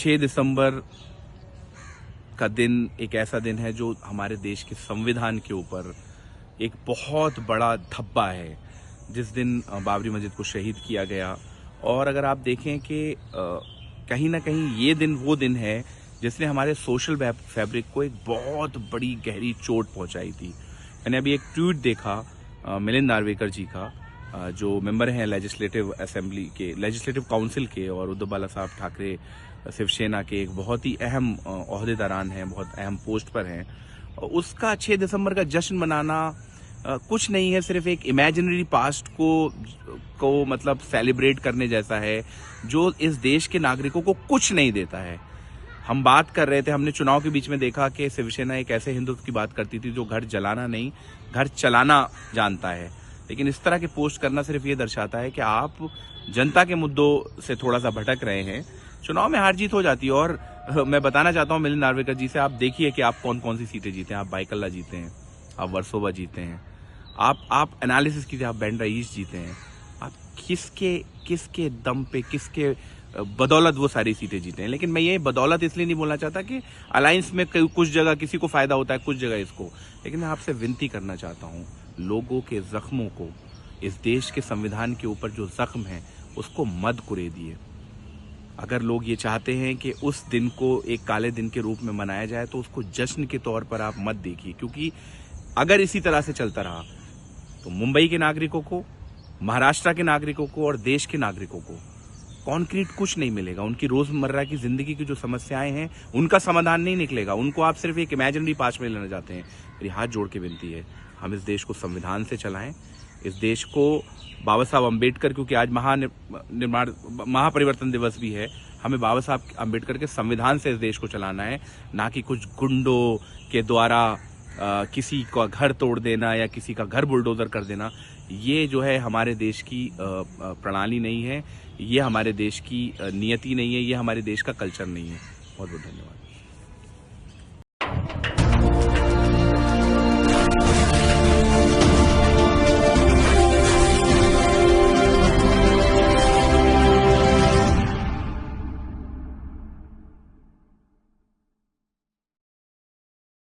6 दिसंबर का दिन एक ऐसा दिन है जो हमारे देश के संविधान के ऊपर एक बहुत बड़ा धब्बा है। जिस दिन बाबरी मस्जिद को शहीद किया गया, और अगर आप देखें कि कहीं ना कहीं ये दिन वो दिन है जिसने हमारे सोशल फैब्रिक को एक बहुत बड़ी गहरी चोट पहुंचाई थी। मैंने अभी एक ट्वीट देखा मिलिंद नार्वेकर जी का, जो मेंबर हैं लेजिस्लेटिव असेंबली के, लेजिस्लेटिव काउंसिल के, और उद्धव बाला साहब ठाकरे शिवसेना के एक बहुत ही अहम ओहदेदारान हैं, बहुत अहम पोस्ट पर हैं। उसका 6 दिसंबर का जश्न मनाना कुछ नहीं है, सिर्फ एक इमेजिनरी पास्ट को मतलब सेलिब्रेट करने जैसा है, जो इस देश के नागरिकों को कुछ नहीं देता है। हम बात कर रहे थे, हमने चुनाव के बीच में देखा कि शिवसेना एक ऐसे हिंदुत्व की बात करती थी जो घर जलाना नहीं, घर चलाना जानता है। लेकिन इस तरह के पोस्ट करना सिर्फ ये दर्शाता है कि आप जनता के मुद्दों से थोड़ा सा भटक रहे हैं। चुनाव में हार जीत हो जाती है, और मैं बताना चाहता हूं मिलिंद नार्वेकर जी से, आप देखिए कि आप कौन कौन सी सीटें जीते हैं। आप बाइकल्ला जीते हैं, आप वर्सोवा जीते हैं, आप एनालिसिस कीजिए, आप बैंड्रा ईस्ट जीते हैं। आप किसके दम पे, किसके बदौलत वो सारी सीटें जीते हैं। लेकिन मैं ये बदौलत इसलिए नहीं बोलना चाहता कि अलायंस में कुछ जगह किसी को फायदा होता है, कुछ जगह इसको। लेकिन मैं आपसे विनती करना चाहता हूँ, लोगों के जख्मों को, इस देश के संविधान के ऊपर जो जख्म है उसको मत कुरेदिए। अगर लोग ये चाहते हैं कि उस दिन को एक काले दिन के रूप में मनाया जाए, तो उसको जश्न के तौर पर आप मत देखिए। क्योंकि अगर इसी तरह से चलता रहा तो मुंबई के नागरिकों को, महाराष्ट्र के नागरिकों को और देश के नागरिकों को कॉन्क्रीट कुछ नहीं मिलेगा। उनकी रोजमर्रा की जिंदगी की जो समस्याएं हैं उनका समाधान नहीं निकलेगा। उनको आप सिर्फ एक इमेजिनरी पास्ट में लेना चाहते हैं। मेरी हाथ जोड़ के विनती है, हम इस देश को संविधान से चलाएं। इस देश को बाबा साहब अम्बेडकर, क्योंकि आज महापरिवर्तन दिवस भी है, हमें बाबा साहब अम्बेडकर के संविधान से इस देश को चलाना है, ना कि कुछ गुंडों के द्वारा किसी का घर तोड़ देना या किसी का घर बुलडोजर कर देना। ये जो है हमारे देश की प्रणाली नहीं है, ये हमारे देश की नियति नहीं है, ये हमारे देश का कल्चर नहीं है। बहुत बहुत धन्यवाद।